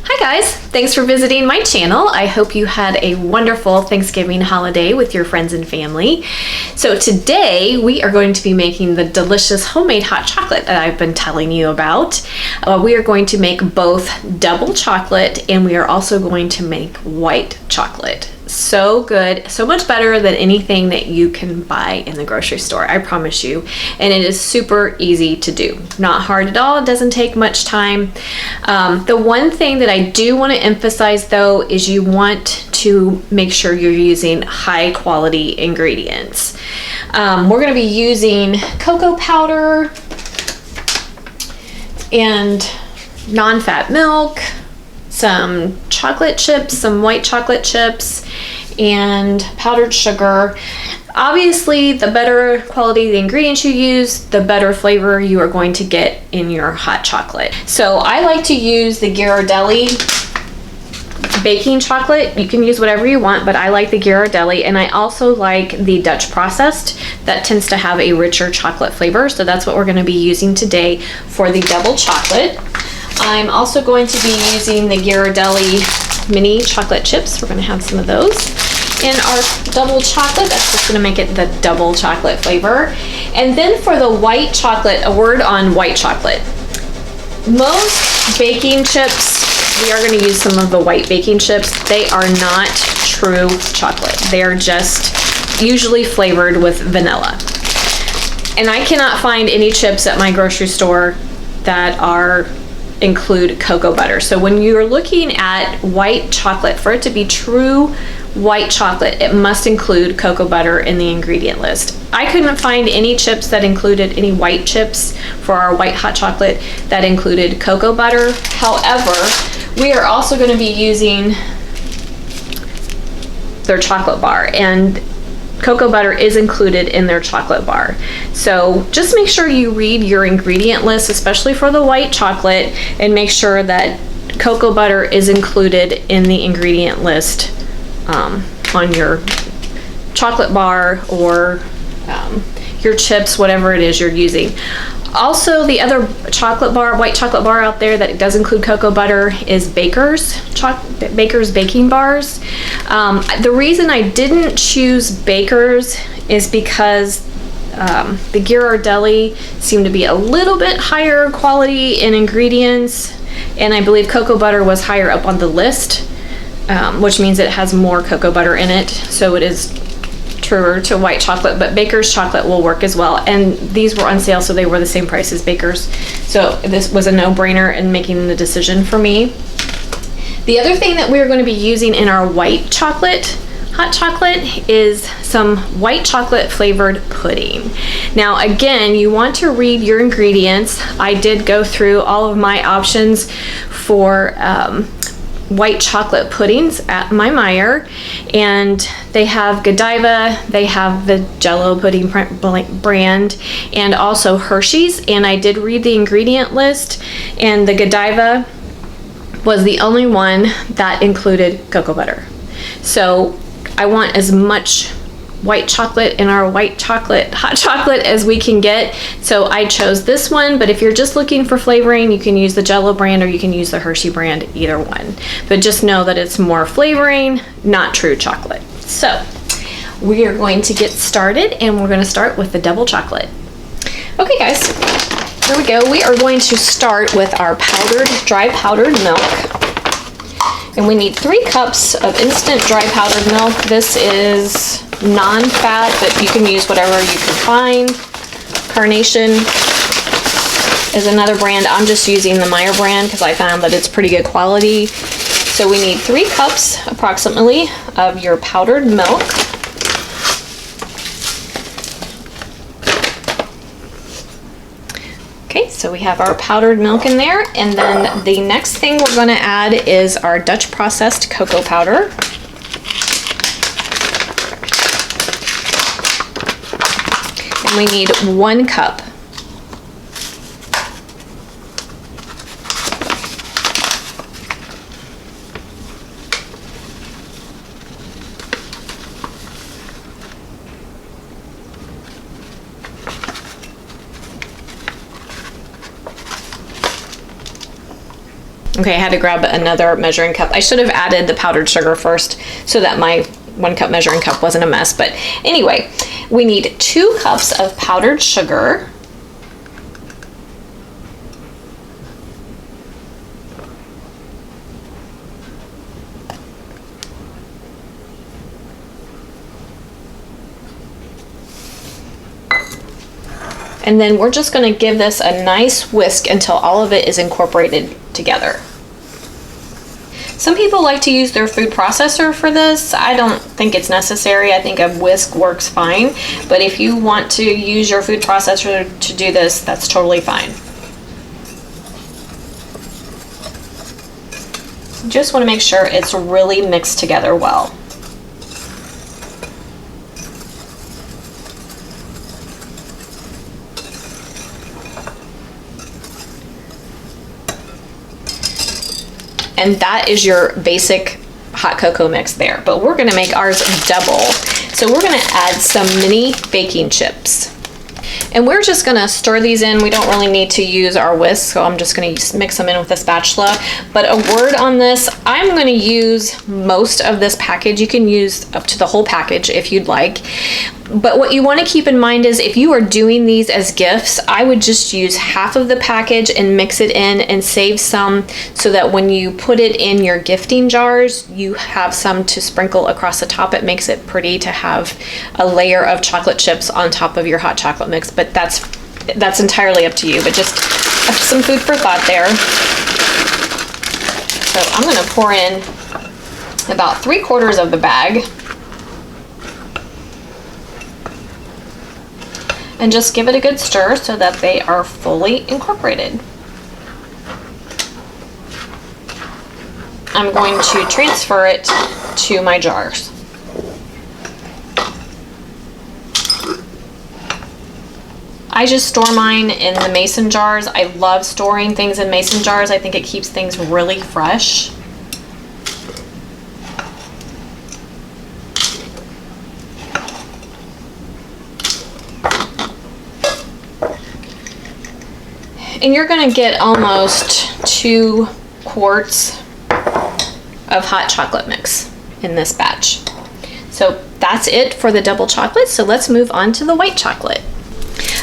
Hi guys, thanks for visiting my channel. I hope you had a wonderful Thanksgiving holiday with your friends and family. So today we are going to be making the delicious homemade hot chocolate that I've been telling you about. We are going to make both double chocolate and we are also going to make white chocolate. So good, so much better than anything that you can buy in the grocery store, I promise you. And it is super easy to do. Not hard at all, it doesn't take much time. The one thing that I do want to emphasize though is you want to make sure you're using high quality ingredients. We're going to be using cocoa powder and non-fat milk, some chocolate chips, some white chocolate chips, and powdered sugar. Obviously, the better quality the ingredients you use, the better flavor you are going to get in your hot chocolate. So I like to use the Ghirardelli baking chocolate. You can use whatever you want, but I like the Ghirardelli, and I also like the Dutch processed. That tends to have a richer chocolate flavor, so that's what we're going to be using today for the double chocolate. I'm also going to be using the Ghirardelli mini chocolate chips. We're going to have some of those in our double chocolate. That's just going to make it the double chocolate flavor. And then for the white chocolate, a word on white chocolate. Most baking chips, we are going to use some of the white baking chips. They are not true chocolate. They are just usually flavored with vanilla. And I cannot find any chips at my grocery store that include cocoa butter. So when you're looking at white chocolate, for it to be true white chocolate, it must include cocoa butter in the ingredient list. I couldn't find any chips that included any white chips for our white hot chocolate that included cocoa butter. However, we are also going to be using their chocolate bar, and cocoa butter is included in their chocolate bar. So just make sure you read your ingredient list, especially for the white chocolate, and make sure that cocoa butter is included in the ingredient list on your chocolate bar or your chips, whatever it is you're using. Also, the other chocolate bar, white chocolate bar out there that does include cocoa butter is Baker's baking bars. The reason I didn't choose Baker's is because the Ghirardelli seemed to be a little bit higher quality in ingredients, and I believe cocoa butter was higher up on the list, which means it has more cocoa butter in it, so it is truer to white chocolate, but Baker's chocolate will work as well. And these were on sale, so they were the same price as Baker's. So this was a no-brainer in making the decision for me. The other thing that we're going to be using in our white chocolate, hot chocolate, is some white chocolate flavored pudding. Now again, you want to read your ingredients. I did go through all of my options for white chocolate puddings at my Meijer, and they have Godiva, they have the Jello pudding brand, and also Hershey's. And I did read the ingredient list, and the Godiva was the only one that included cocoa butter. So I want as much white chocolate in our white chocolate hot chocolate as we can get, so I chose this one. But if you're just looking for flavoring, you can use the Jello brand or you can use the Hershey brand, either one. But just know that it's more flavoring, not true chocolate. So we are going to get started, and we're going to start with the double chocolate. Okay guys, here we go. We are going to start with our dry powdered milk. And we need 3 cups of instant dry powdered milk. This is non-fat, but you can use whatever you can find. Carnation is another brand. I'm just using the Meijer brand because I found that it's pretty good quality. So we need 3 cups approximately of your powdered milk. Okay, so we have our powdered milk in there, and then the next thing we're going to add is our Dutch processed cocoa powder. And we need 1 cup. Okay, I had to grab another measuring cup. I should have added the powdered sugar first so that my 1 cup measuring cup wasn't a mess. But anyway, we need 2 cups of powdered sugar. And then we're just going to give this a nice whisk until all of it is incorporated together. Some people like to use their food processor for this. I don't think it's necessary. I think a whisk works fine. But if you want to use your food processor to do this, that's totally fine. Just want to make sure it's really mixed together well. And that is your basic hot cocoa mix there. But we're gonna make ours double. So we're gonna add some mini baking chips. And we're just gonna stir these in. We don't really need to use our whisk, so I'm just gonna mix them in with a spatula. But a word on this, I'm gonna use most of this package. You can use up to the whole package if you'd like. But what you wanna keep in mind is if you are doing these as gifts, I would just use half of the package and mix it in and save some so that when you put it in your gifting jars, you have some to sprinkle across the top. It makes it pretty to have a layer of chocolate chips on top of your hot chocolate mix, but that's entirely up to you, but just some food for thought there. So I'm gonna pour in about 3/4 of the bag and just give it a good stir so that they are fully incorporated. I'm going to transfer it to my jars. I just store mine in the mason jars. I love storing things in mason jars. I think it keeps things really fresh. And you're gonna get almost 2 quarts of hot chocolate mix in this batch. So that's it for the double chocolate. So let's move on to the white chocolate.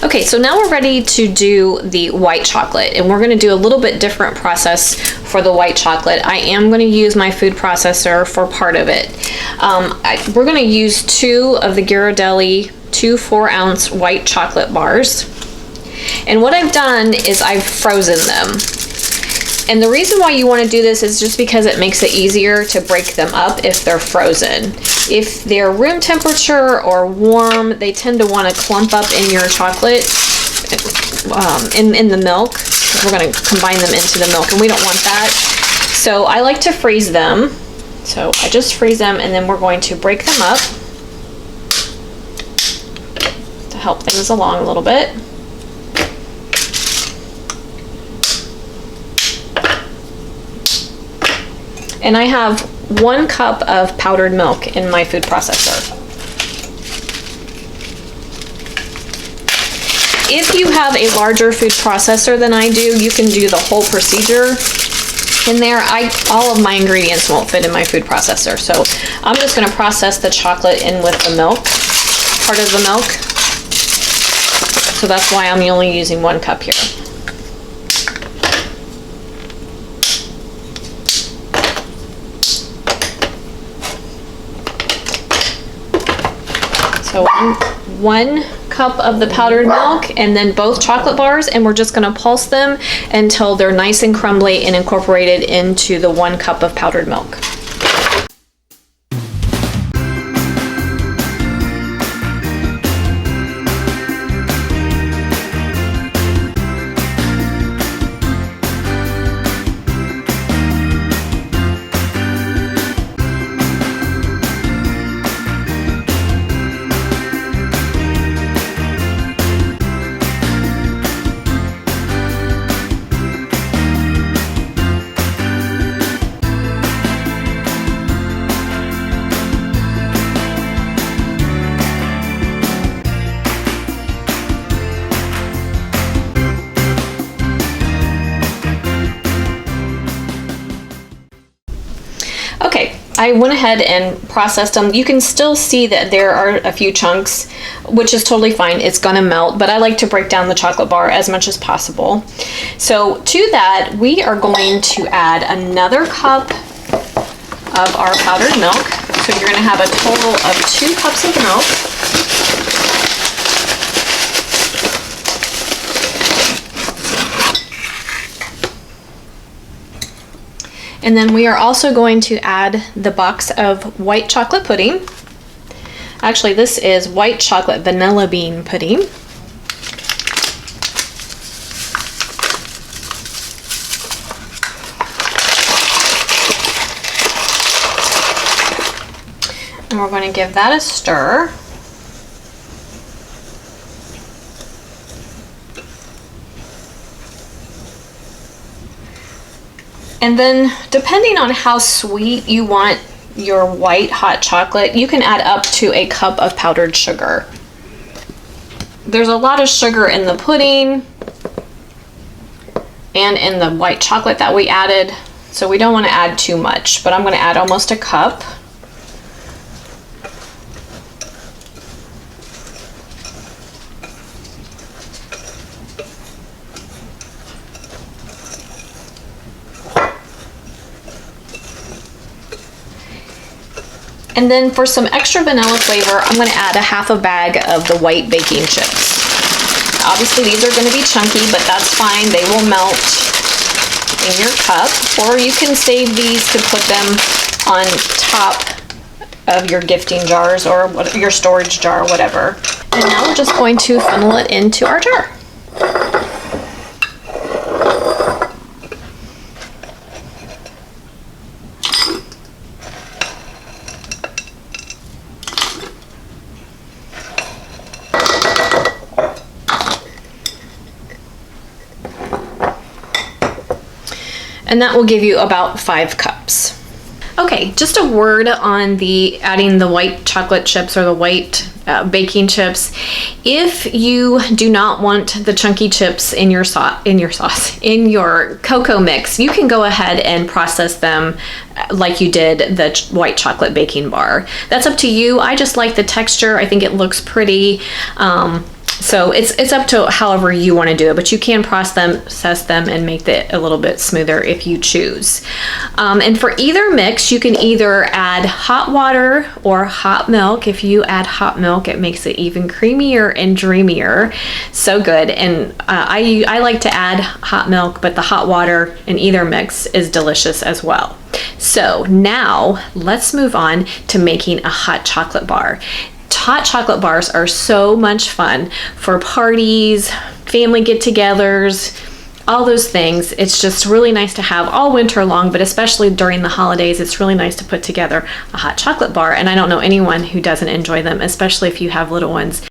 Okay, so now we're ready to do the white chocolate, and we're gonna do a little bit different process for the white chocolate. I am gonna use my food processor for part of it. We're gonna use 2 of the Ghirardelli 2 4-ounce white chocolate bars. And what I've done is I've frozen them. And the reason why you want to do this is just because it makes it easier to break them up if they're frozen. If they're room temperature or warm, they tend to want to clump up in your chocolate in the milk. We're going to combine them into the milk, and we don't want that. So I like to freeze them. So I just freeze them, and then we're going to break them up to help things along a little bit. And I have 1 cup of powdered milk in my food processor. If you have a larger food processor than I do, you can do the whole procedure in there. All of my ingredients won't fit in my food processor, so I'm just going to process the chocolate in with the milk, part of the milk. So that's why I'm only using 1 cup here. So 1 cup of the powdered milk and then both chocolate bars, and we're just going to pulse them until they're nice and crumbly and incorporated into the 1 cup of powdered milk. Okay, I went ahead and processed them. You can still see that there are a few chunks, which is totally fine. It's gonna melt, but I like to break down the chocolate bar as much as possible. So to that, we are going to add another cup of our powdered milk. So you're gonna have a total of 2 cups of milk. And then we are also going to add the box of white chocolate pudding. Actually, this is white chocolate vanilla bean pudding. And we're going to give that a stir. And then depending on how sweet you want your white hot chocolate, you can add up to a cup of powdered sugar. There's a lot of sugar in the pudding and in the white chocolate that we added, so we don't want to add too much, but I'm going to add almost a cup. And then for some extra vanilla flavor, I'm going to add a half a bag of the white baking chips. Obviously these are going to be chunky, but that's fine. They will melt in your cup, or you can save these to put them on top of your gifting jars or your storage jar, whatever. And now we're just going to funnel it into our jar. And that will give you about 5 cups. Okay, just a word on the adding the white chocolate chips or the white baking chips. If you do not want the chunky chips in your cocoa mix, you can go ahead and process them like you did the white chocolate baking bar. That's up to you. I just like the texture. I think it looks pretty. So it's up to however you want to do it, but you can process them and make it a little bit smoother if you choose. And for either mix, you can either add hot water or hot milk. If you add hot milk, it makes it even creamier and dreamier. So good. And I like to add hot milk, but the hot water in either mix is delicious as well. So now let's move on to making a hot chocolate bar. Hot chocolate bars are so much fun for parties, family get-togethers, all those things. It's just really nice to have all winter long, but especially during the holidays, it's really nice to put together a hot chocolate bar. And I don't know anyone who doesn't enjoy them, especially if you have little ones.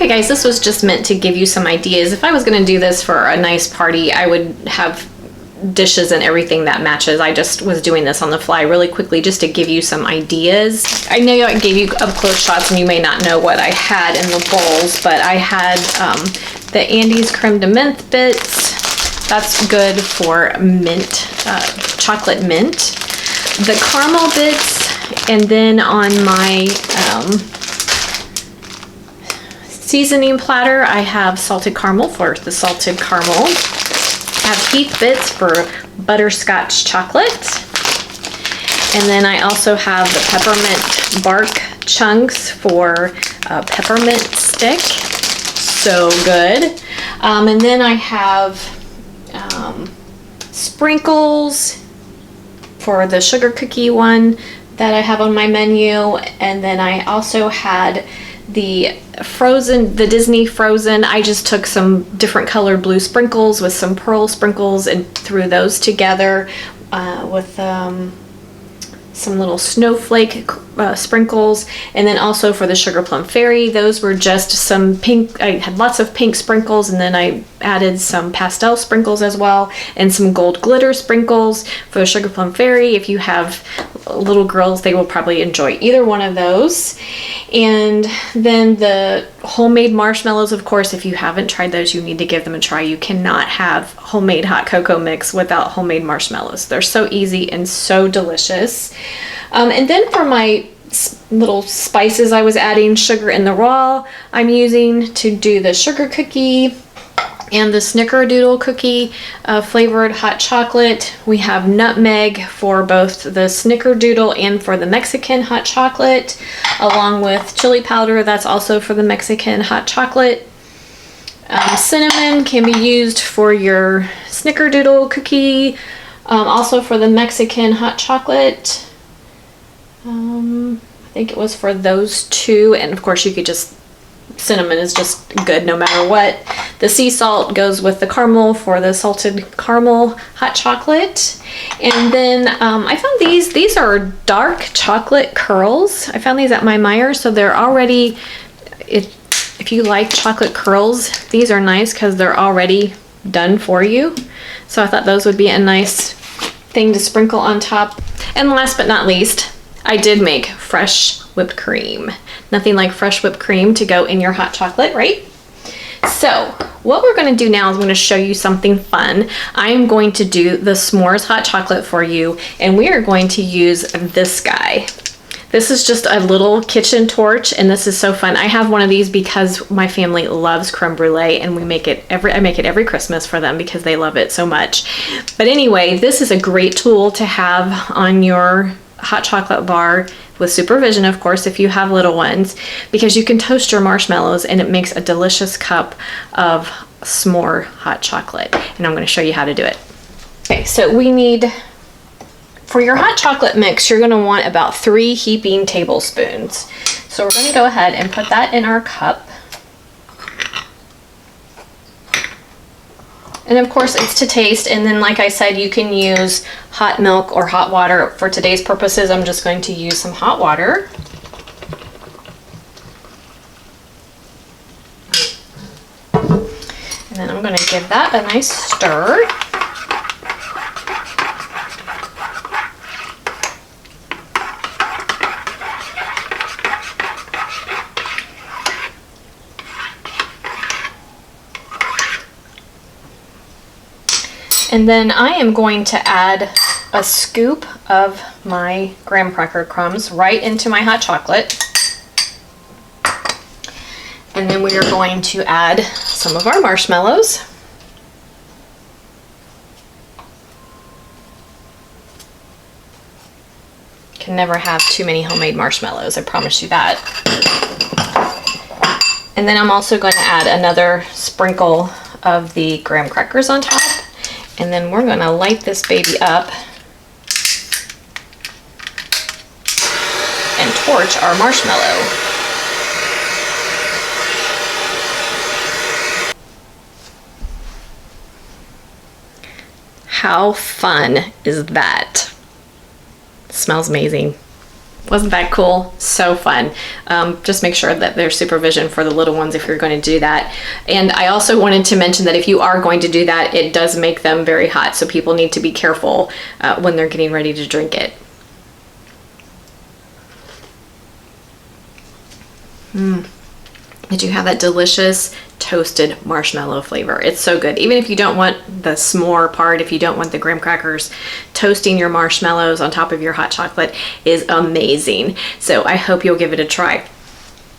Okay guys, this was just meant to give you some ideas. If I was gonna do this for a nice party, I would have dishes and everything that matches. I just was doing this on the fly really quickly just to give you some ideas. I know I gave you up close shots and you may not know what I had in the bowls, but I had the Andes Creme de Menthe bits. That's good for mint, chocolate mint. The caramel bits, and then on my seasoning platter, I have salted caramel for the salted caramel. I have Heath bits for butterscotch chocolate. And then I also have the peppermint bark chunks for peppermint stick. So good. And then I have sprinkles for the sugar cookie one that I have on my menu. And then I also had the Disney Frozen. I just took some different colored blue sprinkles with some pearl sprinkles and threw those together with some little snowflake sprinkles. And then also for the Sugar Plum Fairy, those were just some pink. I had lots of pink sprinkles, and then I added some pastel sprinkles as well, and some gold glitter sprinkles for the Sugar Plum Fairy. If you have little girls, they will probably enjoy either one of those. And then the homemade marshmallows, of course, if you haven't tried those, you need to give them a try. You cannot have homemade hot cocoa mix without homemade marshmallows. They're so easy and so delicious. And then for my little spices, I was adding sugar in the raw I'm using to do the sugar cookie and the snickerdoodle cookie flavored hot chocolate. We have nutmeg for both the snickerdoodle and for the Mexican hot chocolate, along with chili powder, that's also for the Mexican hot chocolate. Cinnamon can be used for your snickerdoodle cookie, also for the Mexican hot chocolate. I think it was for those two, and of course you could just, cinnamon is just good no matter what. The sea salt goes with the caramel for the salted caramel hot chocolate. And then I found these are dark chocolate curls. I found these at my Meijer, so they're already, if you like chocolate curls, these are nice because they're already done for you. So I thought those would be a nice thing to sprinkle on top. And last but not least, I did make fresh whipped cream. Nothing like fresh whipped cream to go in your hot chocolate, right? So what we're going to do now is I'm going to show you something fun. I am going to do the s'mores hot chocolate for you, and we are going to use this guy. This is just a little kitchen torch, and this is so fun. I have one of these because my family loves creme brulee, and I make it every Christmas for them because they love it so much. But anyway, this is a great tool to have on your hot chocolate bar, with supervision, of course, if you have little ones, because you can toast your marshmallows and it makes a delicious cup of s'more hot chocolate. And I'm going to show you how to do it. Okay, so we need, for your hot chocolate mix, you're going to want about 3 heaping tablespoons. So we're going to go ahead and put that in our cup. And of course it's to taste, and then like I said, you can use hot milk or hot water. For today's purposes, I'm just going to use some hot water. And then I'm going to give that a nice stir. And then I am going to add a scoop of my graham cracker crumbs right into my hot chocolate. And then we are going to add some of our marshmallows. Can never have too many homemade marshmallows, I promise you that. And then I'm also going to add another sprinkle of the graham crackers on top. And then we're going to light this baby up and torch our marshmallow. How fun is that? It smells amazing. Wasn't that cool? So fun. Just make sure that there's supervision for the little ones if you're going to do that. And I also wanted to mention that if you are going to do that, it does make them very hot, so people need to be careful when they're getting ready to drink it. I do have that delicious toasted marshmallow flavor. It's so good. Even if you don't want the s'more part, if you don't want the graham crackers, toasting your marshmallows on top of your hot chocolate is amazing. So I hope you'll give it a try.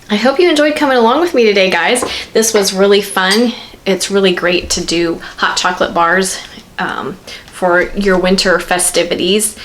I hope you enjoyed coming along with me today, guys. This was really fun. It's really great to do hot chocolate bars for your winter festivities.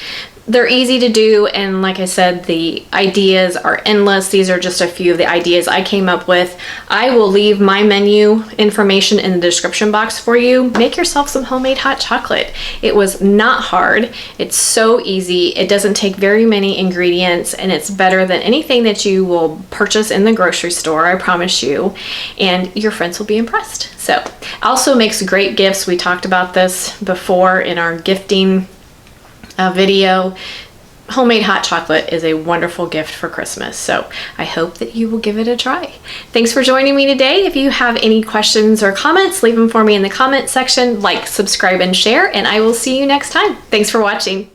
They're easy to do, and like I said, the ideas are endless. These are just a few of the ideas I came up with. I will leave my menu information in the description box for you. Make yourself some homemade hot chocolate. It was not hard. It's so easy. It doesn't take very many ingredients, and it's better than anything that you will purchase in the grocery store, I promise you, and your friends will be impressed. So, also makes great gifts. We talked about this before in our gifting video. Homemade hot chocolate is a wonderful gift for Christmas, so I hope that you will give it a try. Thanks for joining me today. If you have any questions or comments, leave them for me in the comment section. Like, subscribe, and share, and I will see you next time. Thanks for watching.